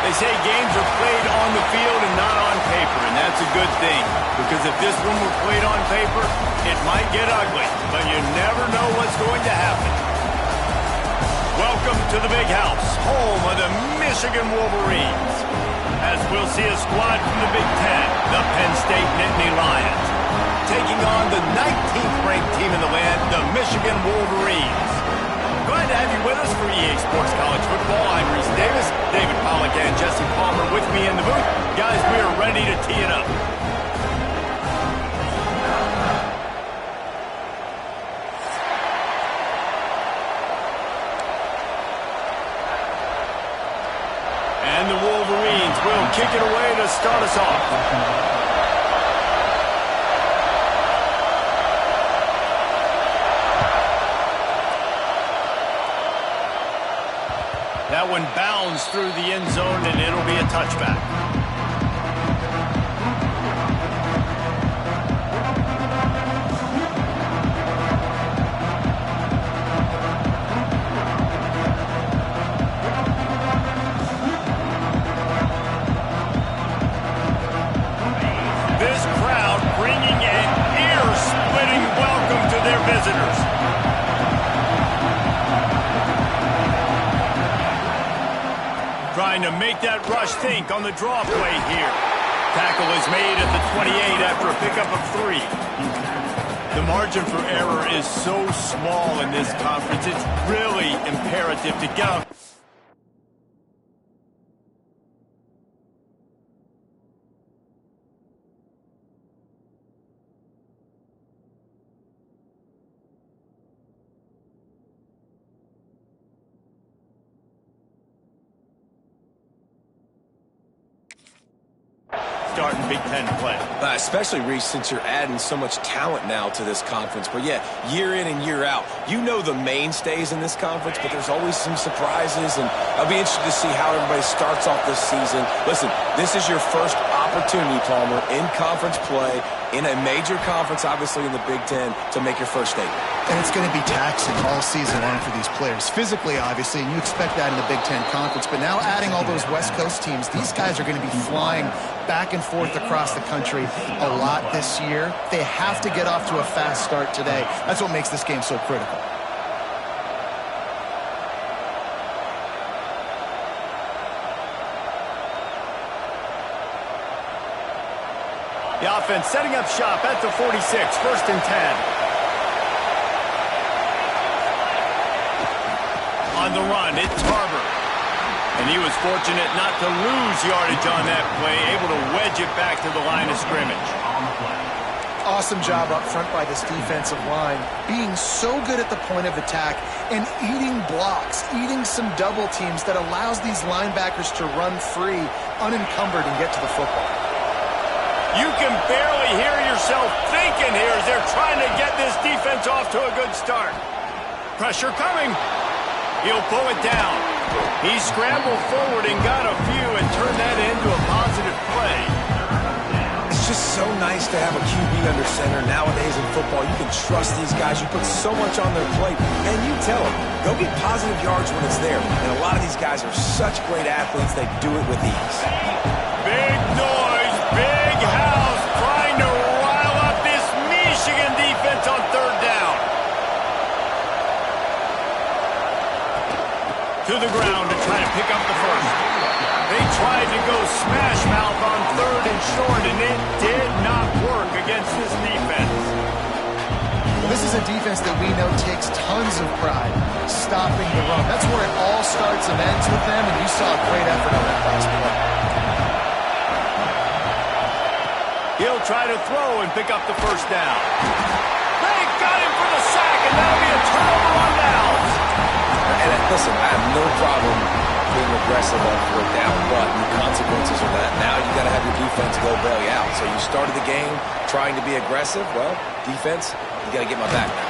They say games are played on the field and not on paper, and that's a good thing. Because if this one were played on paper, it might get ugly, but you never know what's going to happen. Welcome to the Big House, home of the Michigan Wolverines. As we'll see a squad from the Big Ten, the Penn State Nittany Lions, taking on the 19th-ranked team in the land, the Michigan Wolverines. Glad to have you with us for EA Sports College Football. I'm Reese Davis, David Pollack, and Jesse Palmer with me in the booth. Guys, we are ready to tee it up. And the Wolverines will kick it away to start us off. That one bounds through the end zone, and it'll be a touchback. This crowd bringing an ear-splitting welcome to their visitors. Trying to make that rush think on the draw play here. Tackle is made at the 28 after a pickup of 3. The margin for error is so small in this conference, it's really imperative to get up. Starting Big Ten play. Especially, Reese, since you're adding so much talent now to this conference. But yeah, year in and year out, you know the mainstays in this conference, but there's always some surprises, and I'll be interested to see how everybody starts off this season. Listen, this is your first opportunity, Palmer, in conference play, in a major conference, obviously in the Big Ten, to make your first statement. And it's going to be taxing all season long for these players. Physically, obviously, and you expect that in the Big Ten Conference. But now adding all those West Coast teams, these guys are going to be flying back and forth across the country a lot this year. They have to get off to a fast start today. That's what makes this game so critical. The offense setting up shop at the 46, 1st and 10. On the run, it's Tarver. And he was fortunate not to lose yardage on that play, able to wedge it back to the line of scrimmage. Awesome job up front by this defensive line, being so good at the point of attack and eating blocks, eating some double teams that allows these linebackers to run free, unencumbered, and get to the football. You can barely hear yourself thinking here as they're trying to get this defense off to a good start. Pressure coming. He'll pull it down. He scrambled forward and got a few and turned that into a positive play. It's just so nice to have a QB under center nowadays in football. You can trust these guys. You put so much on their plate, and you tell them, go get positive yards when it's there. And a lot of these guys are such great athletes, they do it with ease. Big noise, big house, trying to rile up this Michigan defense on 3rd down. To the ground to try to pick up the first. They tried to go smash mouth on 3rd and short, and it did not work against this defense. Well, this is a defense that we know takes tons of pride stopping the run. That's where it all starts and ends with them, and you saw a great effort on that last play. He'll try to throw and pick up the first down. They got him for the sack, and that'll be a turnover on downs. And listen, I have no problem being aggressive on 4th down, but the consequences of that, now you got to have your defense go bail you out. So you started the game trying to be aggressive. Well, defense, you got to get my back now.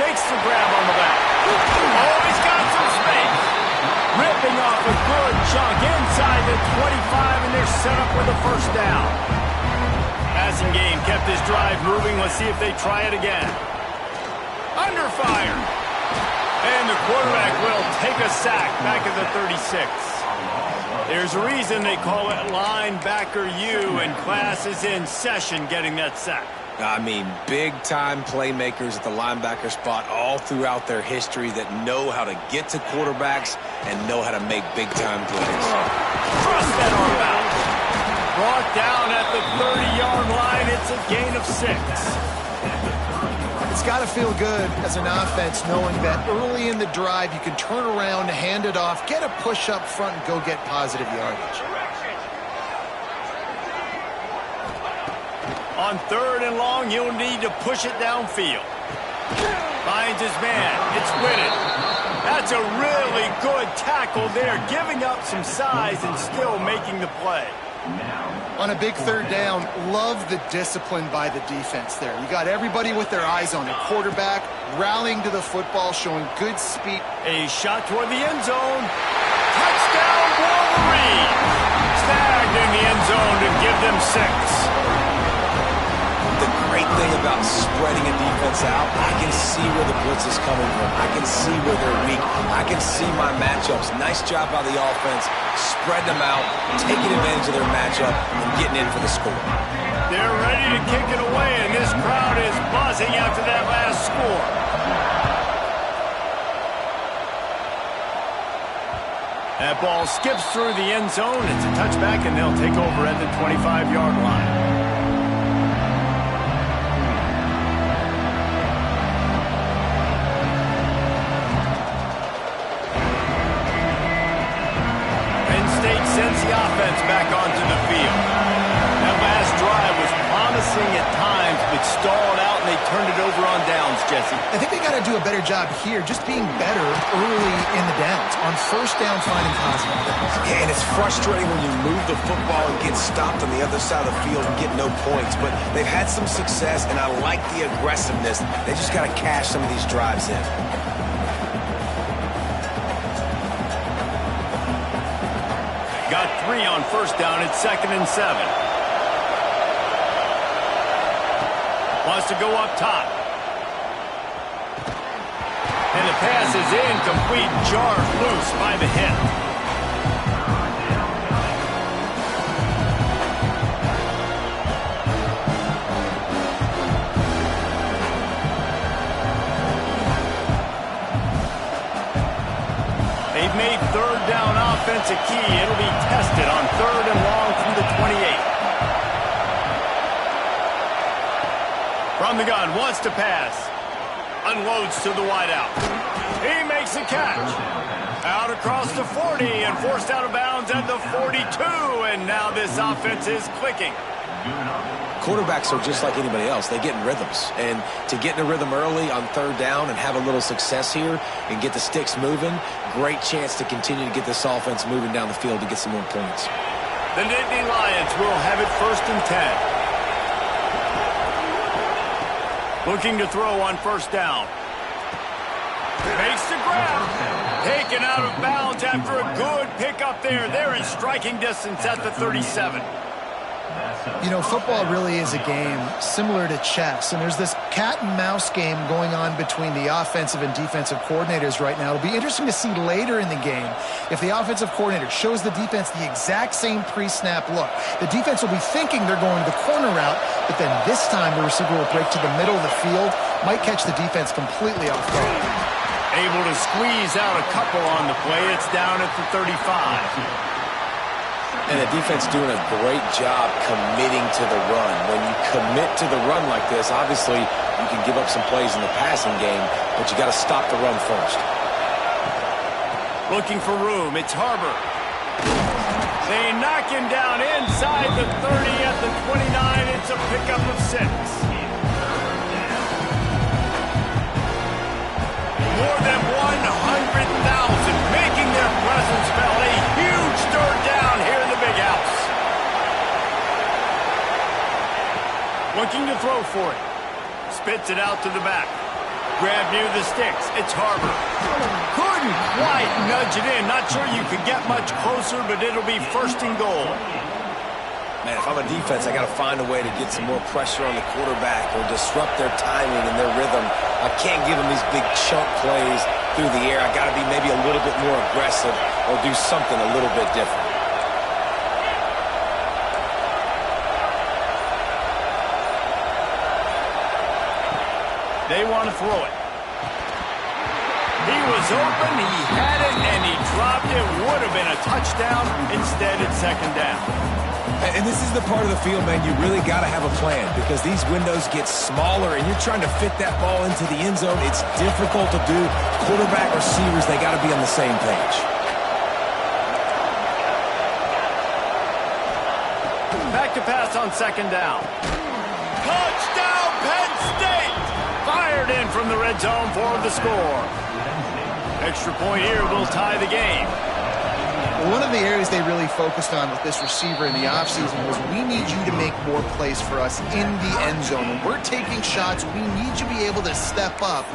Makes the grab on the back. Oh, he's got some space. Ripping off a good chunk inside the 25, and they're set up with a first down. Passing game kept this drive moving. Let's see if they try it again. Under fire. And the quarterback will take take a sack back at the 36. There's a reason they call it linebacker U, and class is in session getting that sack. I mean, big-time playmakers at the linebacker spot all throughout their history that know how to get to quarterbacks and know how to make big-time plays. Cross that arm out. Brought down at the 30-yard line. It's a gain of 6. It's got to feel good as an offense knowing that early in the drive you can turn around, hand it off, get a push up front, and go get positive yardage. On 3rd and long, he'll need to push it downfield. Finds his man. It's Whitted. That's a really good tackle there, giving up some size and still making the play. On a big 3rd down, love the discipline by the defense there. You got everybody with their eyes on the quarterback, rallying to the football, showing good speed. A shot toward the end zone. Touchdown, Wolverine! Snagged in the end zone to give them 6. The great thing about spreading a defense out, I can see where the blitz is coming from. I can see where they're weak. I can see my matchups. Nice job by the offense. Spread them out, taking advantage of their matchup, and getting in for the score. They're ready to kick it away, and this crowd is buzzing after that last score. That ball skips through the end zone. It's a touchback, and they'll take over at the 25-yard line. Sends the offense back onto the field. That last drive was promising at times, but stalled out, and they turned it over on downs, Jesse. I think they got to do a better job here, just being better early in the downs. On 1st down, finding positive things. Yeah, and it's frustrating when you move the football and get stopped on the other side of the field and get no points, but they've had some success, and I like the aggressiveness. They just got to cash some of these drives in. Got 3 on 1st down. It's 2nd and 7. Wants to go up top. And the pass is incomplete. Jarred loose by the hip. They've made 3rd down offense a key. It'll be tested on 3rd and long from the 28. From the gun, wants to pass. Unloads to the wideout. He makes a catch. Out across the 40 and forced out of bounds at the 42. And now this offense is clicking. Quarterbacks are just like anybody else. They get in rhythms. And to get in a rhythm early on 3rd down and have a little success here and get the sticks moving, great chance to continue to get this offense moving down the field to get some more points. The Nittany Lions will have it 1st and 10. Looking to throw on 1st down. Makes the grab. Taken out of bounds after a good pickup there. They're in striking distance at the 37. You know, football really is a game similar to chess, and there's this cat and mouse game going on between the offensive and defensive coordinators right now. It'll be interesting to see later in the game if the offensive coordinator shows the defense the exact same pre-snap look. The defense will be thinking they're going the corner route, but then this time the receiver will break to the middle of the field, might catch the defense completely off guard. Able to squeeze out a couple on the play. It's down at the 35. And the defense doing a great job committing to the run. When you commit to the run like this, obviously you can give up some plays in the passing game, but you got to stop the run first. Looking for room. It's Harbor. They knock him down inside the 30 at the 29. It's a pickup of 6. More than 100,000 making their presence felt. A huge 3rd down here in the big house. Looking to throw for it. Spits it out to the back. Grab near the sticks. It's Harbor. Couldn't quite nudge it in. Not sure you could get much closer, but it'll be 1st and goal. Man, if I'm a defense, I got to find a way to get some more pressure on the quarterback or disrupt their timing and their rhythm. I can't give them these big chunk plays. through the air. I got to be maybe a little bit more aggressive or do something a little bit different. They want to throw it. He was open, he had it, and he dropped it. Would have been a touchdown. Instead, it's second down. And this is the part of the field, man, you really got to have a plan because these windows get smaller and you're trying to fit that ball into the end zone. It's difficult to do. Quarterback, receivers, they got to be on the same page. Back to pass on second down. Touchdown, Penn State! Fired in from the red zone for the score. Extra point here will tie the game. One of the areas they really focused on with this receiver in the offseason was we need you to make more plays for us in the end zone. When we're taking shots, we need you to be able to step up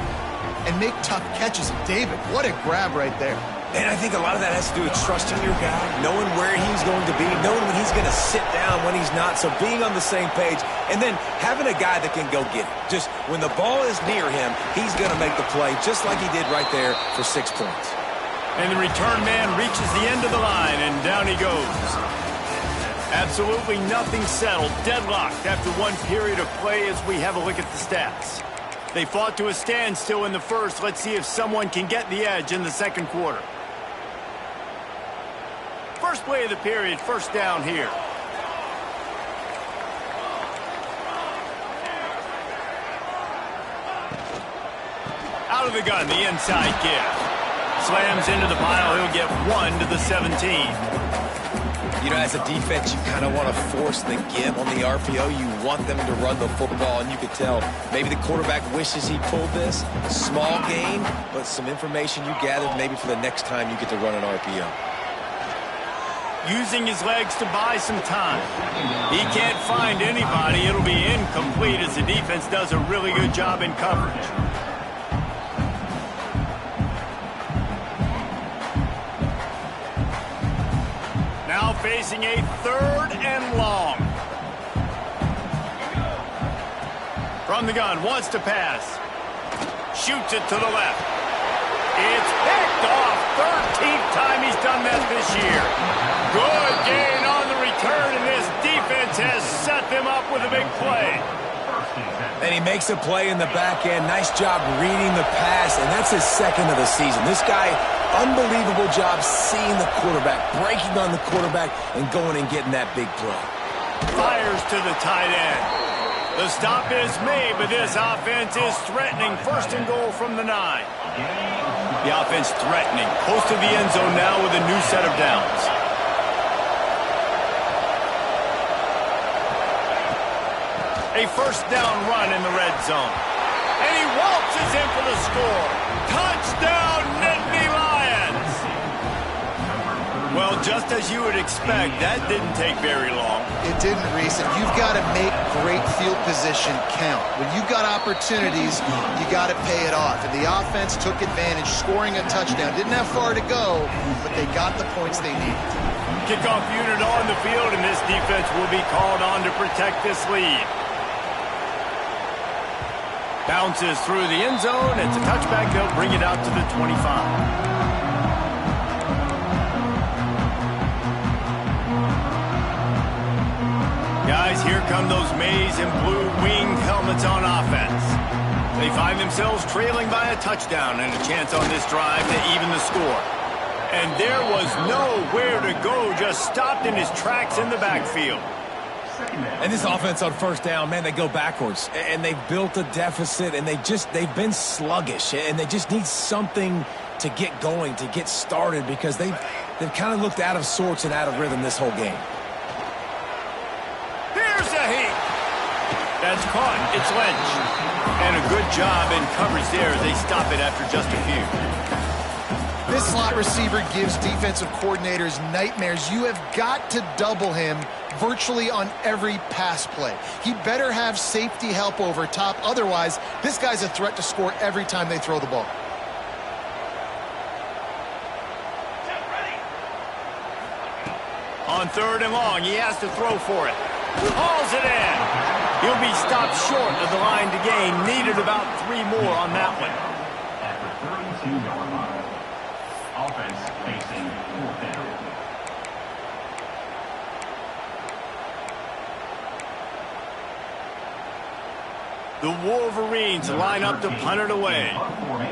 and make tough catches. David, what a grab right there. And I think a lot of that has to do with trusting your guy, knowing where he's going to be, knowing when he's going to sit down, when he's not, so being on the same page, and then having a guy that can go get it. Just when the ball is near him, he's going to make the play, just like he did right there for 6 points. And the return man reaches the end of the line, and down he goes. Absolutely nothing settled, deadlocked after one period of play as we have a look at the stats. They fought to a standstill in the first. Let's see if someone can get the edge in the second quarter. First play of the period, first down here. Out of the gun, the inside give. Slams into the pile, he'll get 1 to the 17. You know, as a defense, you kind of want to force the give on the RPO. You want them to run the football, and you could tell maybe the quarterback wishes he pulled this. Small gain, but some information you gathered maybe for the next time you get to run an RPO. Using his legs to buy some time. He can't find anybody. It'll be incomplete as the defense does a really good job in coverage. Now facing a third and long. From the gun, wants to pass. Shoots it to the left. It's picked off. 13th time he's done that this year. Good gain on the return, and this defense has set them up with a big play. And he makes a play in the back end. Nice job reading the pass, and that's his second of the season. This guy, unbelievable job seeing the quarterback, breaking on the quarterback, and going and getting that big play. Fires to the tight end. The stop is made, but this offense is threatening. First and goal from the 9. The offense threatening. Close to the end zone now with a new set of downs. A first down run in the red zone. And he waltzes in for the score. Touchdown, Nittany Lions! Well, just as you would expect, that didn't take very long. It didn't, Reese, and you've got to make great field position count. When you've got opportunities, you got to pay it off. And the offense took advantage, scoring a touchdown. Didn't have far to go, but they got the points they needed. Kickoff unit on the field, and this defense will be called on to protect this lead. Bounces through the end zone. It's a touchback. They'll bring it out to the 25. Guys, here come those maize and blue winged helmets on offense. They find themselves trailing by a touchdown and a chance on this drive to even the score. And there was nowhere to go, just stopped in his tracks in the backfield. And this offense on first down, man, they go backwards. And they've built a deficit, and they've been sluggish. And they just need something to get going, to get started, because they've kind of looked out of sorts and out of rhythm this whole game. Here's a heat. That's caught. It's Lynch. And a good job in coverage there as they stop it after just a few. This slot receiver gives defensive coordinators nightmares. You have got to double him virtually on every pass play. He better have safety help over top. Otherwise, this guy's a threat to score every time they throw the ball. On third and long, he has to throw for it. Hauls it in. He'll be stopped short of the line to gain. Needed about 3 more on that one. The Wolverines line up to punt it away.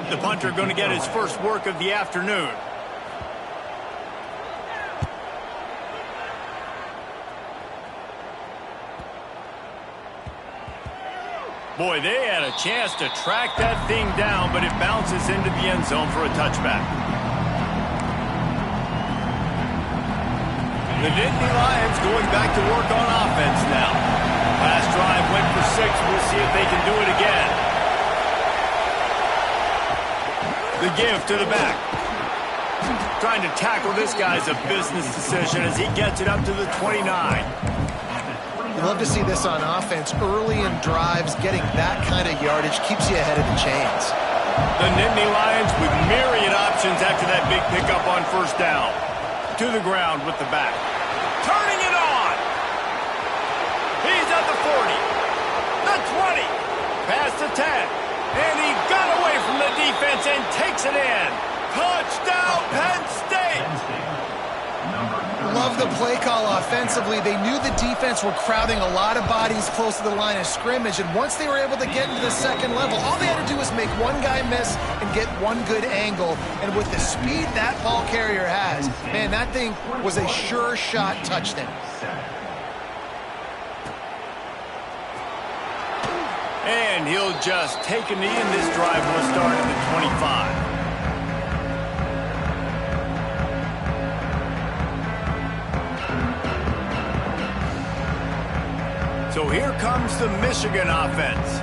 The punter going to get his first work of the afternoon. Boy, they had a chance to track that thing down, but it bounces into the end zone for a touchback. The Nittany Lions going back to work on offense now. Last drive went for 6. We'll see if they can do it again. The give to the back. Trying to tackle this guy's a business decision as he gets it up to the 29. You love to see this on offense. Early in drives, getting that kind of yardage keeps you ahead of the chains. The Nittany Lions with myriad options after that big pickup on first down. To the ground with the back. Turning it on. He's at the 40. The 20. Past the 10. And he got away from the defense and takes it in. Touchdown, Penn State. Love the play call offensively. They knew the defense were crowding a lot of bodies close to the line of scrimmage, and once they were able to get into the second level, all they had to do was make one guy miss and get one good angle. And with the speed that ball carrier has, man, that thing was a sure shot touchdown. And he'll just take a knee, and this drive will start at the 25. So here comes the Michigan offense.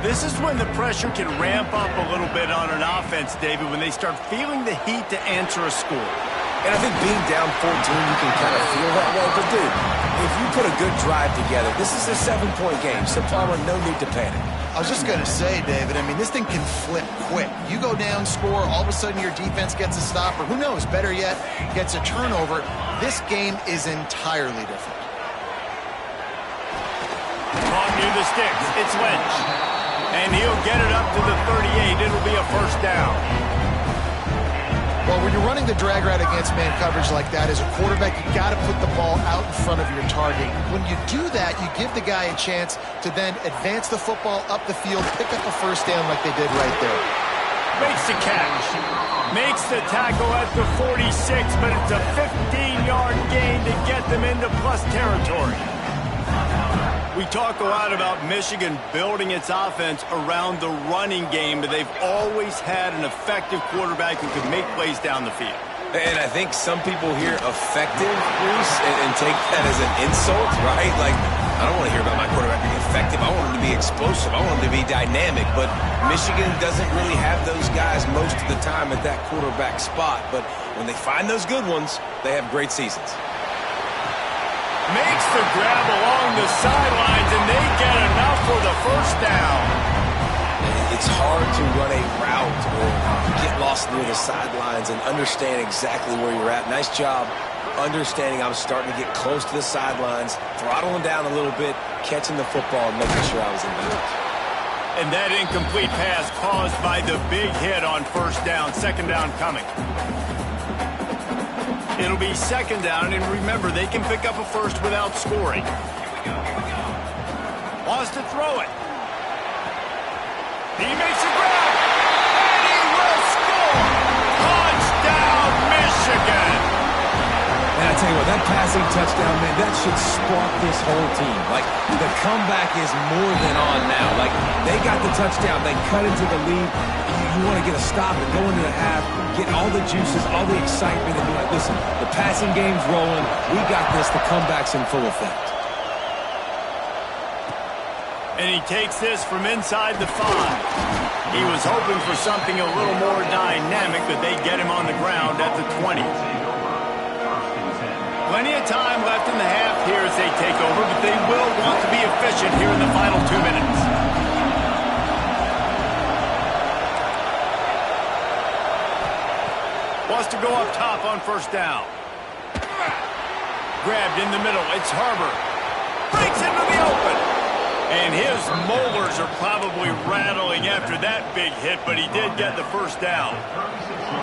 This is when the pressure can ramp up a little bit on an offense, David, when they start feeling the heat to answer a score. And I think being down 14, you can kind of feel that way. But, dude, if you put a good drive together, this is a 7-point game. So, Palmer, no need to panic. I was just going to say, David, I mean, this thing can flip quick. You go down, score, all of a sudden your defense gets a stop, or who knows, better yet, gets a turnover. This game is entirely different. Caught near the sticks. It's Lynch. And he'll get it up to the 38. It'll be a first down. Well, when you're running the drag route against man coverage like that, as a quarterback, you got to put the ball out in front of your target. When you do that, you give the guy a chance to then advance the football up the field, pick up a first down like they did right there. Makes the catch. Makes the tackle at the 46, but it's a 15-yard gain to get them into plus territory. We talk a lot about Michigan building its offense around the running game, but they've always had an effective quarterback who can make plays down the field. And I think some people hear effective, Bruce, and take that as an insult, right? Like, I don't want to hear about my quarterback being effective. I want him to be explosive. I want him to be dynamic. But Michigan doesn't really have those guys most of the time at that quarterback spot. But when they find those good ones, they have great seasons. Makes the grab along the sidelines, and they get enough for the first down. It's hard to run a route or get lost near the sidelines and understand exactly where you're at. Nice job understanding I was starting to get close to the sidelines, throttling down a little bit, catching the football, and making sure I was in bounds. And that incomplete pass caused by the big hit on first down. Second down coming. It'll be second down, and remember, they can pick up a first without scoring. Wants to throw it. He makes a grab, and he will score! Touchdown, Michigan! And I tell you what, that passing touchdown, man, that should spark this whole team. Like, the comeback is more than on now. Like, they got the touchdown. They cut into the lead. You want to get a stop and go into the half, get all the juices, all the excitement, and be like, listen, the passing game's rolling. We got this. The comeback's in full effect. And he takes this from inside the 5. He was hoping for something a little more dynamic, but they get him on the ground at the 20. Plenty of time left in the half here as they take over, but they will want to be efficient here in the final 2 minutes. Wants to go up top on first down. Grabbed in the middle. It's Harbor. Breaks into the open. And his molars are probably rattling after that big hit, but he did get the first down.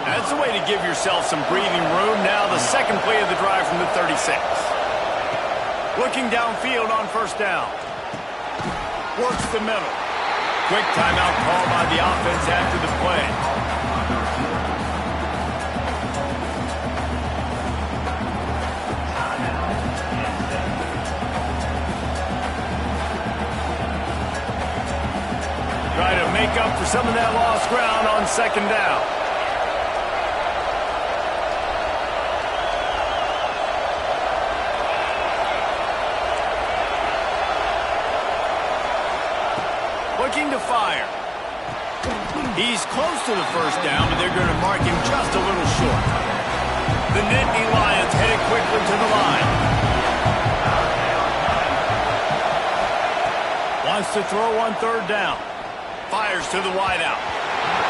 That's the way to give yourself some breathing room. Now the second play of the drive from the 36. Looking downfield on first down. Works the middle. Quick timeout call by the offense after the play. Try to make up for some of that lost ground on second down. Looking to fire. He's close to the first down, but they're going to mark him just a little short. The Nittany Lions headed quickly to the line. Wants to throw on third down. Fires to the wideout.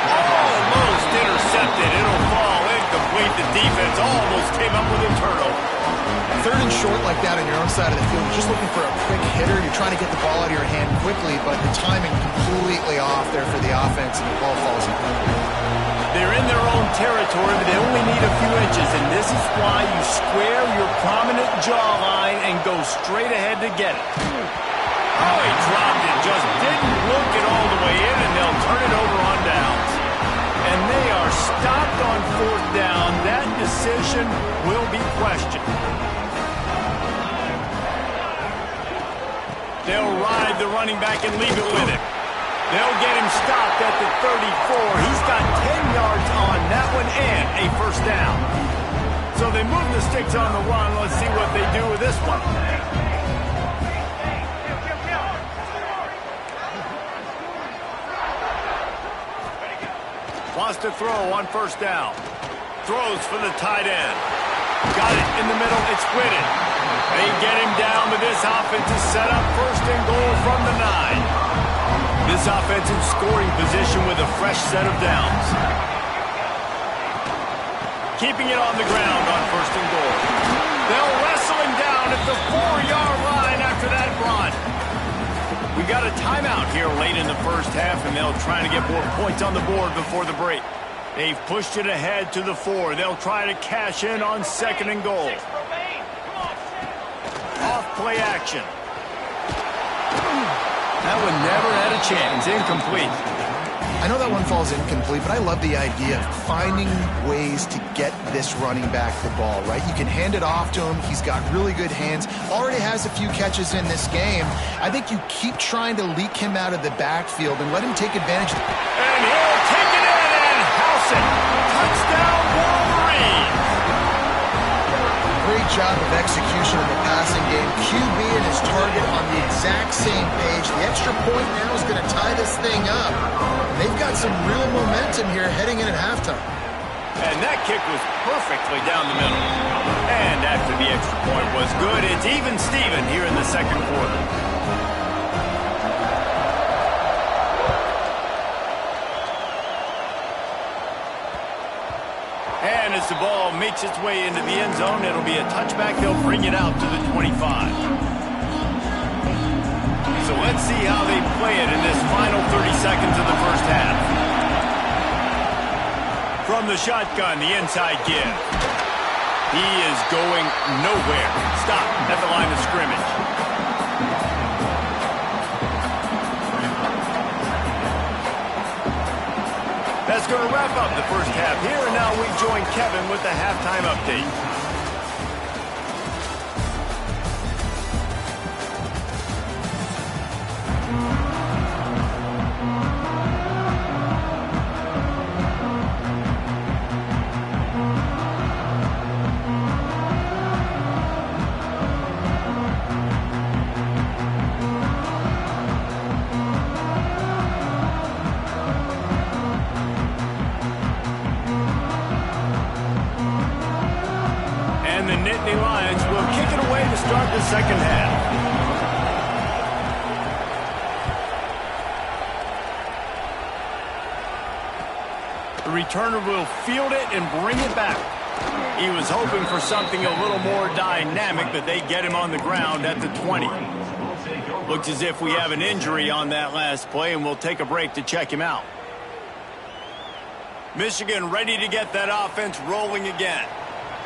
Almost intercepted. It'll fall incomplete. The defense almost came up with a turnover. Third and short like that on your own side of the field, you're just looking for a quick hitter. You're trying to get the ball out of your hand quickly, but the timing completely off there for the offense, and the ball falls incomplete. They're in their own territory, but they only need a few inches, and this is why you square your prominent jawline and go straight ahead to get it. Oh, he dropped it. Just didn't look it all the way in, and they'll turn it over on downs. And they are stopped on fourth down. That decision will be questioned. They'll ride the running back and leave it with him. They'll get him stopped at the 34. He's got 10 yards on that one and a first down. So they move the sticks on the run. Let's see what they do with this one. Wants to throw on first down. Throws for the tight end. Got it in the middle. It's Whitted. They get him down, but this offense is set up first and goal from the 9. This offense in scoring position with a fresh set of downs. Keeping it on the ground on first and goal. They'll wrestle him down at the 4-yard line after that run. We got a timeout here late in the first half, and they'll try to get more points on the board before the break. They've pushed it ahead to the 4. They'll try to cash in on second and goal. Off-play action. That one never had a chance. Incomplete. I know that one falls incomplete, but I love the idea of finding ways to get this running back the ball, right? You can hand it off to him. He's got really good hands. Already has a few catches in this game. I think you keep trying to leak him out of the backfield and let him take advantage. And he'll take it in and house it. Touchdown, Wolverine. Great job of execution in the passing game. QB and his target on the exact same page. The extra point now is going to tie this thing up. They've got some real momentum here heading in at halftime. And that kick was perfectly down the middle. And after the extra point was good, it's even Steven here in the second quarter. And as the ball makes its way into the end zone, it'll be a touchback. They'll bring it out to the 25. So let's see how they play it in this final 30 seconds of the first half. From the shotgun, the inside give. He is going nowhere. Stop at the line of scrimmage. That's going to wrap up the first half here, and now we join Kevin with the halftime update. And the Nittany Lions will kick it away to start the second half. The returner will field it and bring it back. He was hoping for something a little more dynamic, but they get him on the ground at the 20. Looks as if we have an injury on that last play, and we'll take a break to check him out. Michigan ready to get that offense rolling again.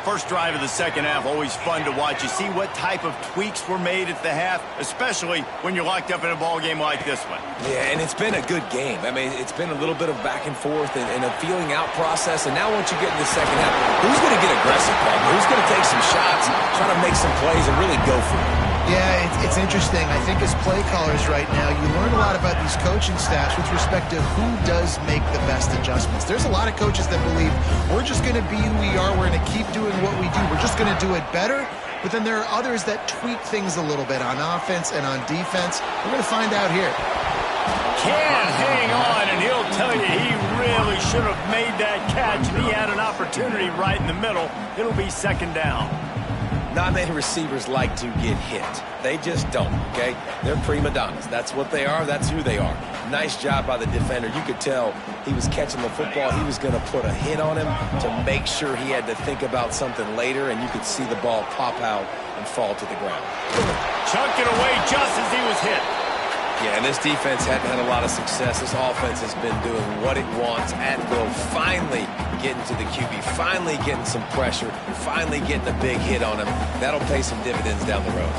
First drive of the second half, always fun to watch. You see what type of tweaks were made at the half, especially when you're locked up in a ball game like this one. Yeah, and it's been a good game. I mean, it's been a little bit of back and forth and a feeling out process. And now once you get in the second half, who's going to get aggressive, Paul? Who's going to take some shots, try to make some plays, and really go for it? Yeah, it's interesting. I think as play callers right now, you learn a lot about these coaching staffs with respect to who does make the best adjustments. There's a lot of coaches that believe we're just going to be who we are. We're going to keep doing what we do. We're just going to do it better. But then there are others that tweak things a little bit on offense and on defense. We're going to find out here. Can't hang on, and he'll tell you he really should have made that catch, and he had an opportunity right in the middle. It'll be second down. Not many receivers like to get hit. They just don't, okay? They're prima donnas. That's what they are. That's who they are. Nice job by the defender. You could tell he was catching the football. He was going to put a hit on him to make sure he had to think about something later, and you could see the ball pop out and fall to the ground. Chunk it away just as he was hit. Yeah, and this defense hadn't had a lot of success. This offense has been doing what it wants at will. Finally getting to the QB, finally getting some pressure, finally getting a big hit on him. That'll pay some dividends down the road.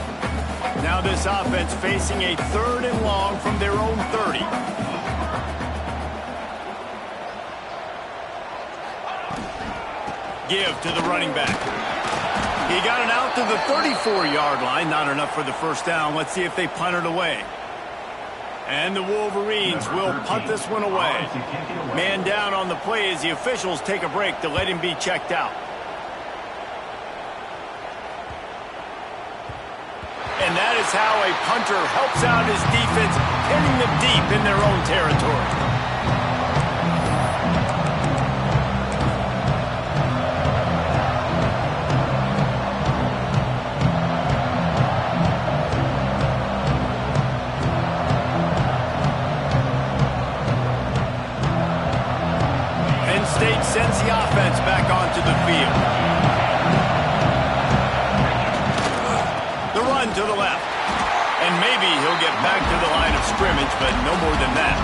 Now this offense facing a 3rd and long from their own 30. Give to the running back. He got it out to the 34-yard line. Not enough for the first down. Let's see if they punt it away. And the Wolverines will punt this one away. Man down on the play as the officials take a break to let him be checked out. And that is how a punter helps out his defense, pinning them deep in their own territory. State sends the offense back onto the field. The run to the left. And maybe he'll get back to the line of scrimmage, but no more than that.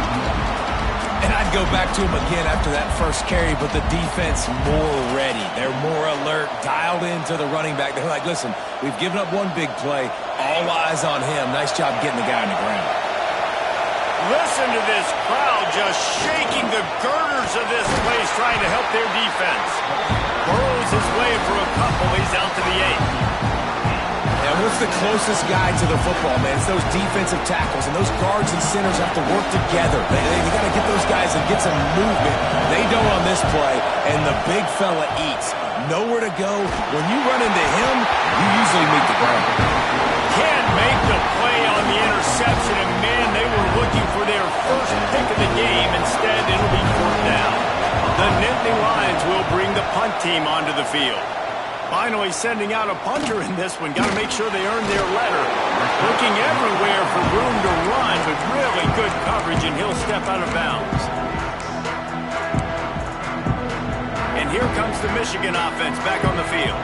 And I'd go back to him again after that first carry, but the defense more ready. They're more alert, dialed into the running back. They're like, listen, we've given up one big play. All eyes on him. Nice job getting the guy on the ground. Listen to this crowd just shaking the girders of this place, trying to help their defense. Burrows his way for a couple. He's out to the 8. And what's the closest guy to the football, man? It's those defensive tackles, and those guards and centers have to work together. They got to get those guys and get some movement. They don't on this play, and the big fella eats. Nowhere to go. When you run into him, you usually meet the ground. Can't make the play on the interception, and man, they were looking for their first pick of the game. Instead, it'll be 4th down. The Nittany Lions will bring the punt team onto the field. Finally sending out a punter in this one. Got to make sure they earn their letter. Looking everywhere for room to run, but really good coverage, and he'll step out of bounds. And here comes the Michigan offense back on the field.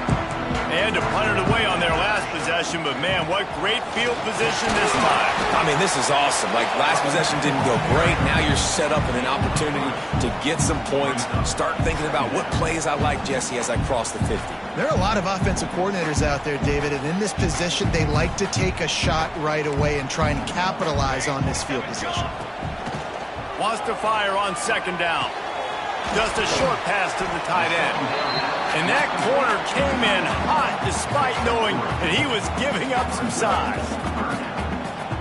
They had to punt it away on their last possession, but man, what great field position this time. I mean, this is awesome. Like, last possession didn't go great. Now you're set up in an opportunity to get some points. Start thinking about what plays I like, Jesse, as I cross the 50. There are a lot of offensive coordinators out there, David, and in this position, they like to take a shot right away and try and capitalize on this field position. Wants to fire on 2nd down. Just a short pass to the tight end. And that corner came in hot despite knowing that he was giving up some size.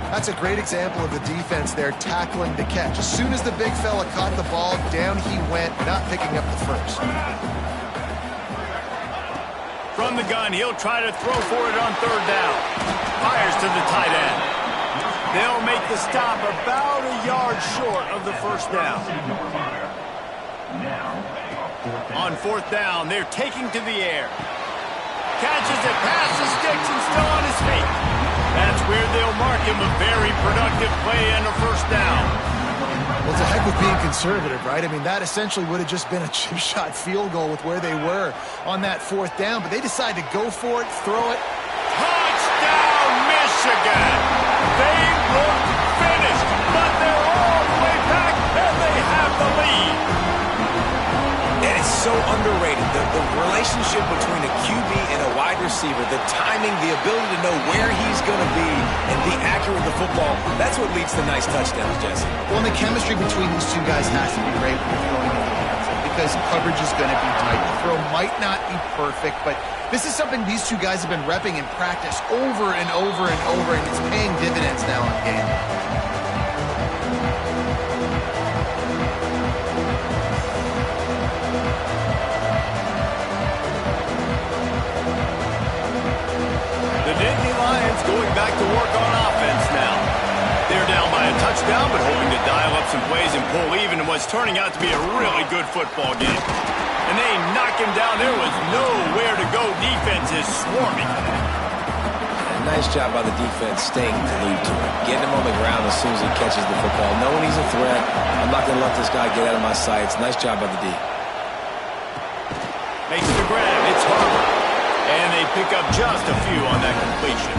That's a great example of the defense there tackling the catch. As soon as the big fella caught the ball, down he went, not picking up the first. From the gun, he'll try to throw for it on 3rd down. Fires to the tight end. They'll make the stop about a yard short of the first down. On 4th down, they're taking to the air. Catches it past the sticks and still on his feet. That's where they'll mark him a very productive play and a first down. Well, it's a heck of being conservative, right? I mean, that essentially would have just been a chip shot field goal with where they were on that 4th down, but they decided to go for it, throw it. Touchdown, Michigan! They the lead. And it's so underrated. The relationship between a QB and a wide receiver, the timing, the ability to know where he's going to be and be accurate with the football, that's what leads to nice touchdowns, Jesse. Well, and the chemistry between these two guys has to be great when you're throwing into the end zone because coverage is going to be tight. The throw might not be perfect, but this is something these two guys have been repping in practice over and over and over, and it's paying dividends now on game. Going back to work on offense now. They're down by a touchdown, but hoping to dial up some plays and pull even in what's turning out to be a really good football game. And they knock him down. There was nowhere to go. Defense is swarming. Nice job by the defense staying glued to him. Getting him on the ground as soon as he catches the football. Knowing he's a threat. I'm not going to let this guy get out of my sights. Nice job by the D. Makes the grab. It's Harvard. And they pick up just a few on that completion.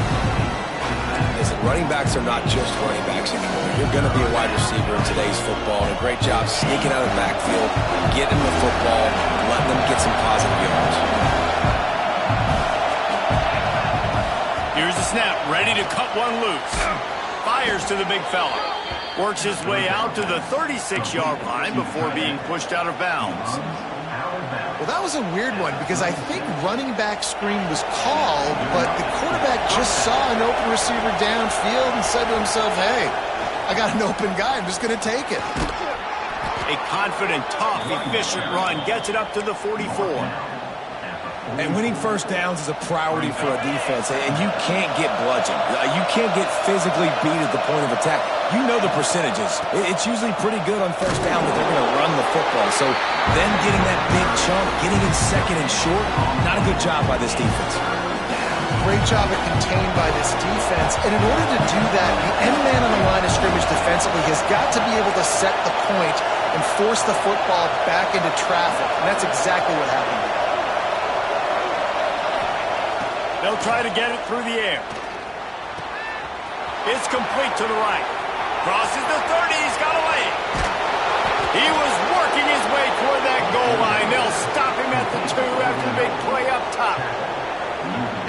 Listen, running backs are not just running backs anymore. You're going to be a wide receiver in today's football. And a great job sneaking out of the backfield, getting the football, letting them get some positive yards. Here's the snap, ready to cut one loose. Fires to the big fella. Works his way out to the 36-yard line before being pushed out of bounds. Well, that was a weird one because I think running back screen was called, but the quarterback just saw an open receiver downfield and said to himself, hey, I got an open guy. I'm just going to take it. A confident, tough, efficient run gets it up to the 44. And winning first downs is a priority for a defense, and you can't get bludgeoned. You can't get physically beat at the point of attack. You know the percentages. It's usually pretty good on first down that they're going to run the football. So then getting that big chunk, getting in second and short, not a good job by this defense. Great job at contained by this defense. And in order to do that, the end man on the line of scrimmage defensively has got to be able to set the point and force the football back into traffic. And that's exactly what happened. They'll try to get it through the air. It's complete to the right. Crosses the 30. He's got away. He was working his way toward that goal line. They'll stop him at the 2 after the big play up top.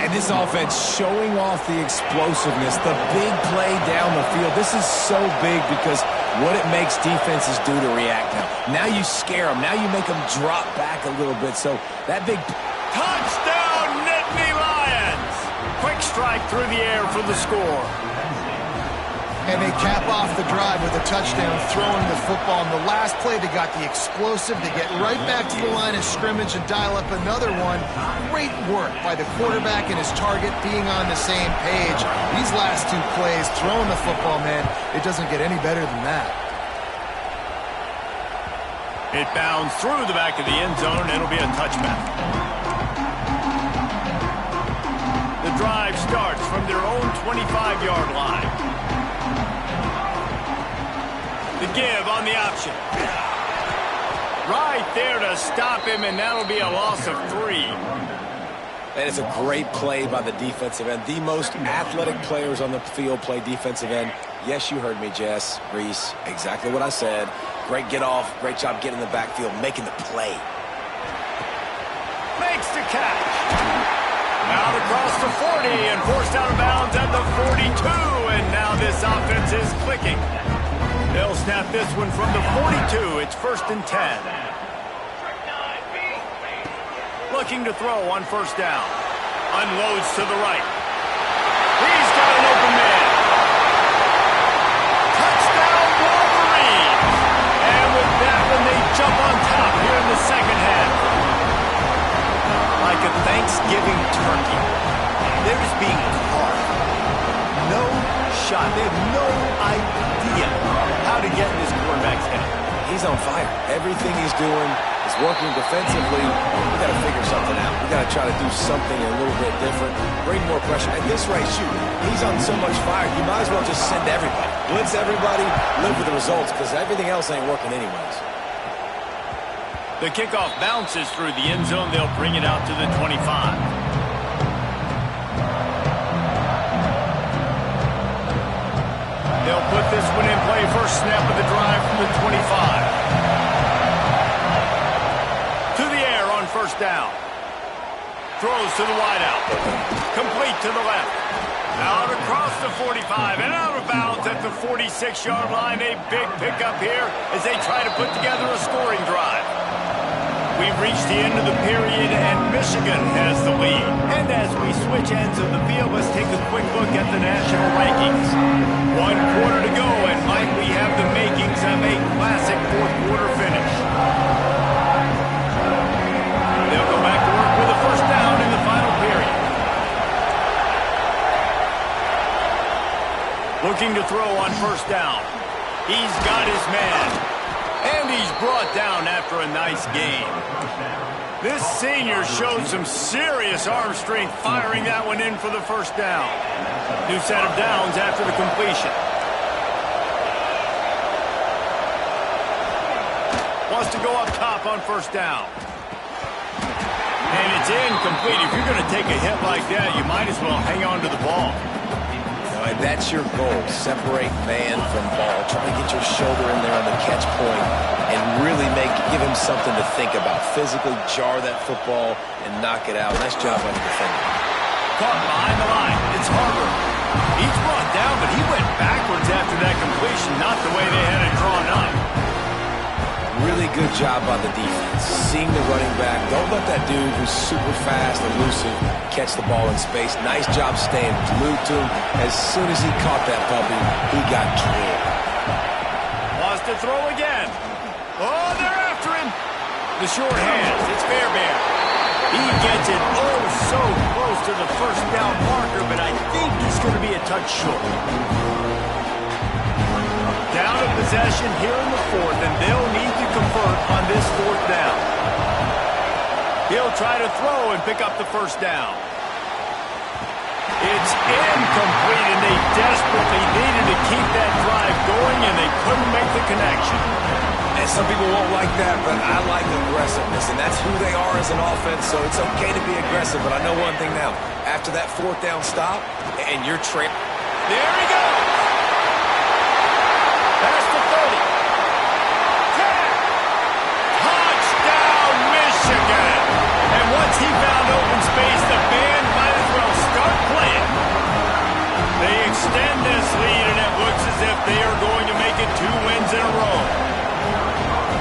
And this offense showing off the explosiveness, the big play down the field. This is so big because what it makes defenses do to react now. Now you scare them. Now you make them drop back a little bit. So that big touchdown, Nittany Lions! Quick strike through the air for the score. And they cap off the drive with a touchdown throwing the football. In the last play, they got the explosive to get right back to the line of scrimmage and dial up another one. Great work by the quarterback and his target being on the same page. These last 2 plays, throwing the football, man, it doesn't get any better than that. It bounds through the back of the end zone, and it'll be a touchback. The drive starts from their own 25-yard line. The give on the option. Right there to stop him, and that'll be a loss of 3. And it's a great play by the defensive end. The most athletic players on the field play defensive end. Yes, you heard me, Jess, Reese. Exactly what I said. Great get off. Great job getting in the backfield, making the play. Makes the catch. Out across the 40 and forced out of bounds at the 42. And now this offense is clicking. They'll snap this one from the 42. It's 1st and 10. Looking to throw on first down. Unloads to the right. He's got an open man. Touchdown Wolverines. And with that one, they jump on top here in the second half. Like a Thanksgiving turkey. They're just being carved. No shot. They have no idea how to get in this quarterback's head. He's on fire. Everything he's doing is working defensively. We got to figure something out. We got to try to do something a little bit different. Bring more pressure. At this rate, shoot, he's on so much fire. You might as well just send everybody. Blitz everybody, live with the results, because everything else ain't working anyways. The kickoff bounces through the end zone. They'll bring it out to the 25. They'll put this one in play. First snap of the drive from the 25. first down. Throws to the wideout. Complete to the left. Out across the 45 and out of bounds at the 46-yard line. A big pickup here as they try to put together a scoring drive. We've reached the end of the period, and Michigan has the lead. And as we switch ends of the field, let's take a quick look at the national rankings. 1 quarter to go, and might we have the makings of a classic fourth-quarter finish. They'll go back to work with a first down in the final period. Looking to throw on first down. He's got his man. And he's brought down after a nice gain. This senior showed some serious arm strength firing that one in for the first down. New set of downs after the completion. Wants to go up top on first down. And it's incomplete. If you're going to take a hit like that, you might as well hang on to the ball. And that's your goal. Separate man from ball. Try to get your shoulder in there on the catch point and really give him something to think about. Physically jar that football and knock it out. Nice job by the defender. Caught behind the line. It's Harper. He's brought down, but he went backwards after that completion. Not the way they had it drawn up. Really good job by the defense. Seeing the running back. Don't let that dude who's super fast, elusive, catch the ball in space. Nice job staying glued to him. As soon as he caught that puppy, he got drilled. Wants to throw again. Oh, they're after him. The short hands. It's Fairbairn. He gets it so close to the first down marker, but I think he's going to be a touch short. Down of possession here in the fourth, and they'll need to convert on this fourth down. He'll try to throw and pick up the first down. It's incomplete, and they desperately needed to keep that drive going, and they couldn't make the connection. And some people won't like that, but I like aggressiveness, and that's who they are as an offense, so it's okay to be aggressive. But I know one thing now. After that fourth down stop, and you're there he goes. Past the 30. 10. Touchdown, Michigan. And once he found open space, the band might as well start playing. They extend this lead, and it looks as if they are going to make it 2 wins in a row.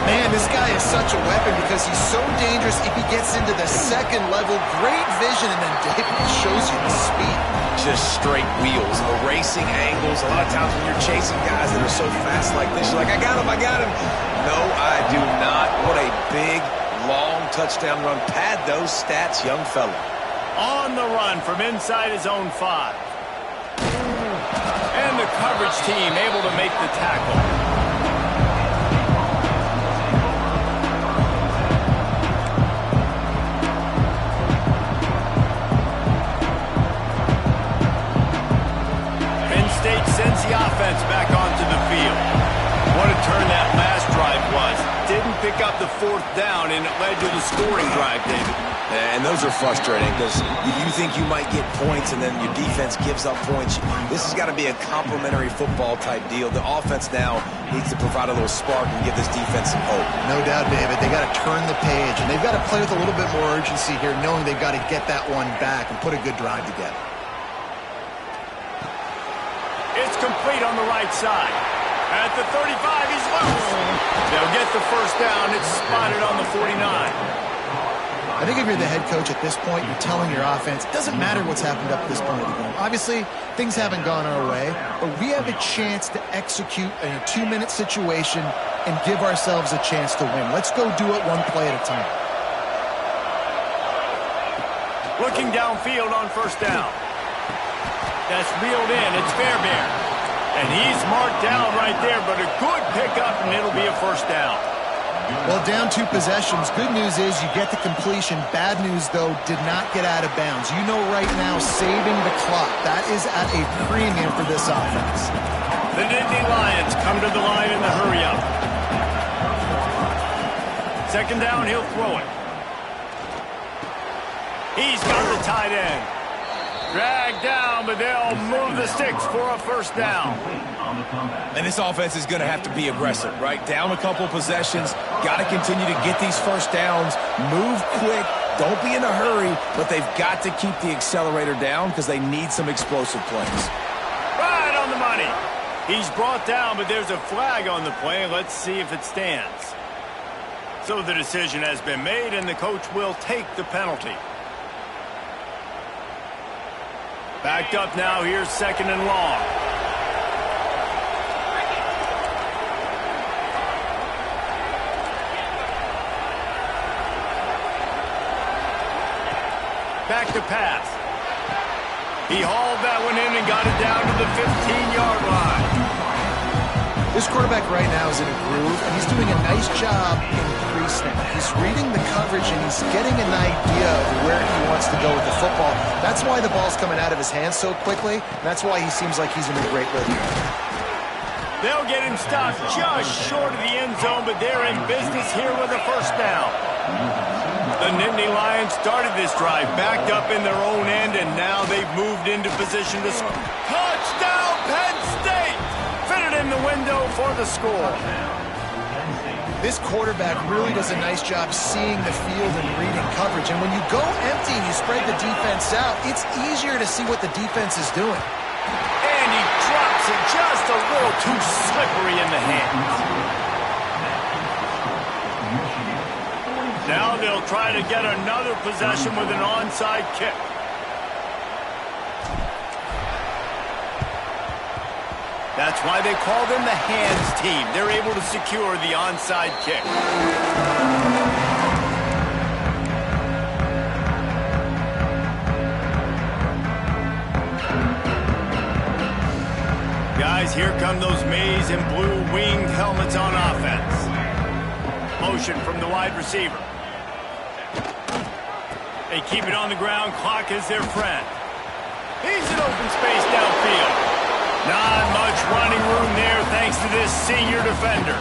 Man, this guy is such a weapon because he's so dangerous if he gets into the second level. Great vision, and then David shows you the speed. Just straight wheels, erasing angles. A lot of times when you're chasing guys that are so fast like this, you're like, I got him. No, I do not. What a big, long touchdown run. Pad those stats, young fella. On the run from inside his own 5. And the coverage team able to make the tackle. Sends the offense back onto the field. What a turn that last drive was. Didn't pick up the fourth down, and it led to the scoring drive, David. And those are frustrating because you think you might get points, and then your defense gives up points. This has got to be a complementary football type deal. The offense now needs to provide a little spark and give this defense some hope. No doubt, David. They got to turn the page, and they've got to play with a little bit more urgency here, knowing they've got to get that one back and put a good drive together. It's complete on the right side. At the 35, he's loose. They'll get the first down. It's spotted on the 49. I think if you're the head coach at this point, you're telling your offense, it doesn't matter what's happened up to this point of the game. Obviously, things haven't gone our way, but we have a chance to execute in a 2-minute situation and give ourselves a chance to win. Let's go do it one play at a time. Looking downfield on first down. That's reeled in. It's Fairbairn. And he's marked down right there, but a good pickup, and it'll be a first down. Well, down 2 possessions. Good news is you get the completion. Bad news, though, did not get out of bounds. You know right now, saving the clock. That is at a premium for this offense. The Nittany Lions come to the line in the hurry-up. Second down, he'll throw it. He's got the tight end. Dragged down, but they'll move the sticks for a first down. And this offense is going to have to be aggressive, right? Down a couple possessions, got to continue to get these first downs, move quick, don't be in a hurry, but they've got to keep the accelerator down because they need some explosive plays. Right on the money. He's brought down, but there's a flag on the play. Let's see if it stands. So the decision has been made, and the coach will take the penalty. Backed up now, here's 2nd and long. Back to pass. He hauled that one in and got it down to the 15-yard line. This quarterback right now is in a groove, and he's doing a nice job in pre-snap. He's reading the coverage, and he's getting an idea of where he wants to go with the football. That's why the ball's coming out of his hands so quickly, and that's why he seems like he's in a great rhythm. They'll get him stopped just short of the end zone, but they're in business here with a first down. The Nittany Lions started this drive backed up in their own end, and now they've moved into position to score. Touchdown, Penn State! Fitted in the window for the score. This quarterback really does a nice job seeing the field and reading coverage. And when you go empty and you spread the defense out, it's easier to see what the defense is doing. And he drops it just a little too slippery in the hands. Now they'll try to get another possession with an onside kick. That's why they call them the hands team. They're able to secure the onside kick. Guys, here come those maize and blue winged helmets on offense. Motion from the wide receiver. They keep it on the ground. Clock is their friend. He's in open space downfield. Not much running room there thanks to this senior defender.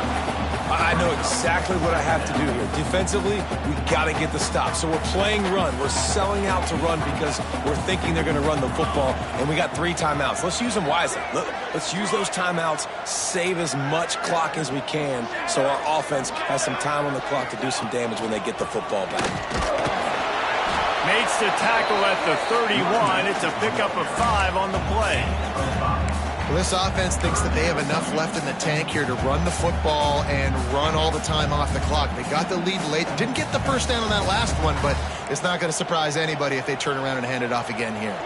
I know exactly what I have to do here. Defensively, we got to get the stop. So we're playing run. We're selling out to run because we're thinking they're going to run the football, and we got 3 timeouts. Let's use them wisely. Let's use those timeouts, save as much clock as we can so our offense has some time on the clock to do some damage when they get the football back. Makes the tackle at the 31. It's a pickup of 5 on the play. Well, this offense thinks that they have enough left in the tank here to run the football and run all the time off the clock. They got the lead late. Didn't get the first down on that last one, but it's not going to surprise anybody if they turn around and hand it off again here.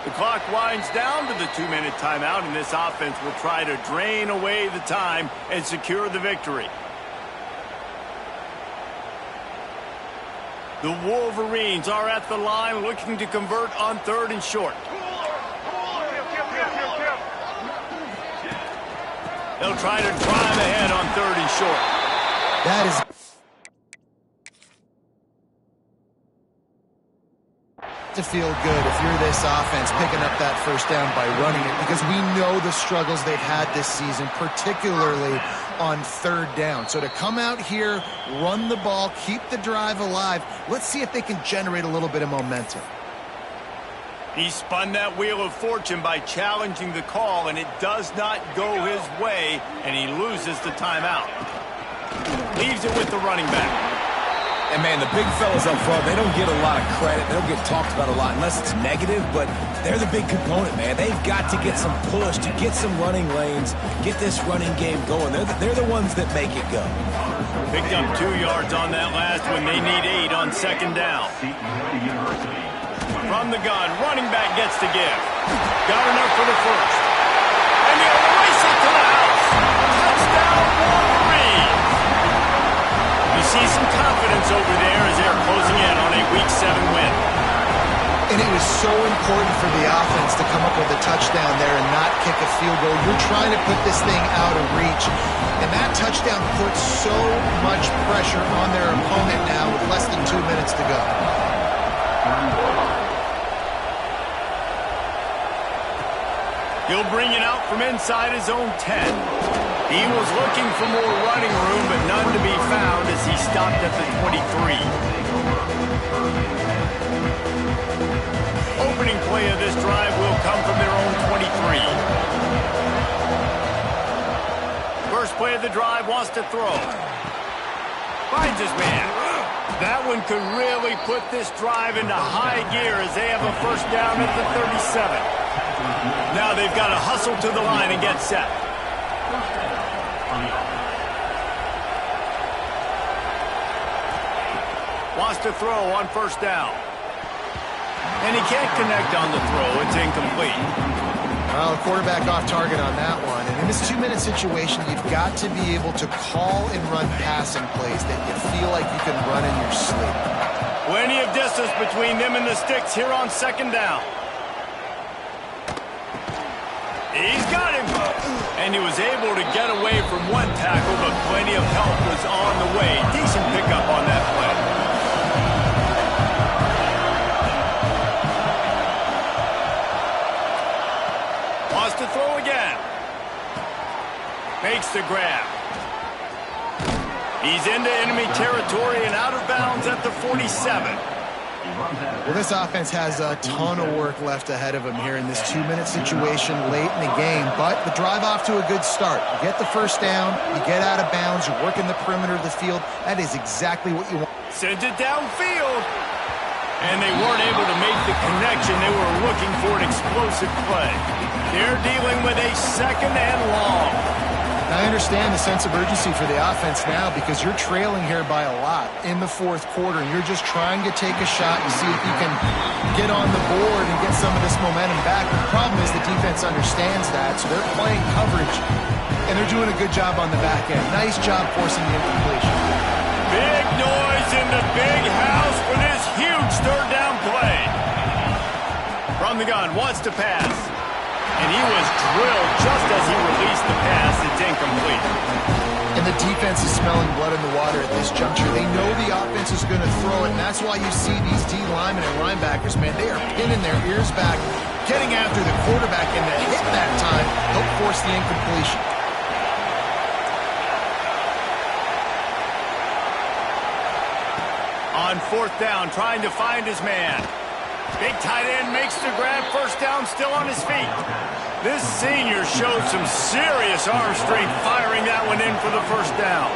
The clock winds down to the 2-minute timeout, and this offense will try to drain away the time and secure the victory. The Wolverines are at the line looking to convert on 3rd and short. They'll try to drive ahead on 3rd and short. That is to feel good if you're this offense picking up that first down by running it, because we know the struggles they've had this season, particularly on 3rd down. So to come out here, run the ball, keep the drive alive, let's see if they can generate a little bit of momentum. He spun that wheel of fortune by challenging the call, and it does not go his way, and he loses the timeout. Leaves it with the running back. And, man, the big fellas up front, they don't get a lot of credit. They don't get talked about a lot unless it's negative, but they're the big component, man. They've got to get some push, to get some running lanes, get this running game going. They're the ones that make it go. Picked up 2 yards on that last one. They need 8 on 2nd down. From the gun, running back gets to give. Got enough for the first. And he'll race it to the house. Touchdown, Wolverines. You see some confidence over there as they're closing in on a Week 7 win. And it was so important for the offense to come up with a touchdown there and not kick a field goal. You're trying to put this thing out of reach. And that touchdown puts so much pressure on their opponent now with less than 2 minutes to go. He'll bring it out from inside his own 10. He was looking for more running room, but none to be found as he stopped at the 23. Opening play of this drive will come from their own 23. First play of the drive, wants to throw. Finds his man. That one could really put this drive into high gear as they have a first down at the 37. Now they've got to hustle to the line and get set. Wants to throw on first down. And he can't connect on the throw. It's incomplete. Well, quarterback off target on that one. And in this 2-minute situation, you've got to be able to call and run passing plays that you feel like you can run in your sleep. Plenty of distance between them and the sticks here on second down. He's got him. And he was able to get away from one tackle, but plenty of help was on the way. Decent pickup on that play. Wants to throw again. Makes the grab. He's into enemy territory and out of bounds at the 47. Well, this offense has a ton of work left ahead of them here in this 2-minute situation late in the game, but the drive off to a good start. You get the first down, you get out of bounds, you're working the perimeter of the field. That is exactly what you want. Sends it downfield. And they weren't able to make the connection. They were looking for an explosive play. They're dealing with a second and long. I understand the sense of urgency for the offense now because you're trailing here by a lot in the fourth quarter, and you're just trying to take a shot and see if you can get on the board and get some of this momentum back. The problem is the defense understands that, so they're playing coverage, and they're doing a good job on the back end. Nice job forcing the incompletion. Big noise in the big house for this huge third down play. From the gun, wants to pass. And he was drilled just as he released the pass. It's incomplete. And the defense is smelling blood in the water at this juncture. They know the offense is going to throw it, and that's why you see these D linemen and linebackers, man, they are pinning their ears back, getting after the quarterback, and the hit that time helped force the incompletion. On fourth down, trying to find his man. Big tight end makes the grab, first down, still on his feet. This senior showed some serious arm strength firing that one in for the first down.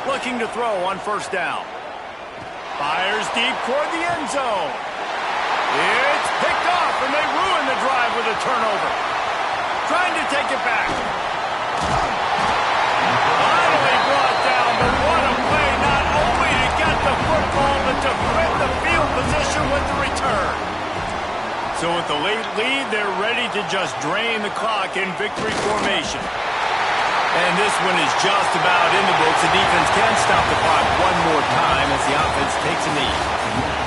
Looking to throw on first down. Fires deep toward the end zone. It's picked off, and they ruin the drive with a turnover. Trying to take it back. Finally brought down, but what a play, not only to get the football, but to flip the field position with the return. So with the late lead, they're ready to just drain the clock in victory formation. And this one is just about in the books. The defense can stop the clock one more time as the offense takes a knee.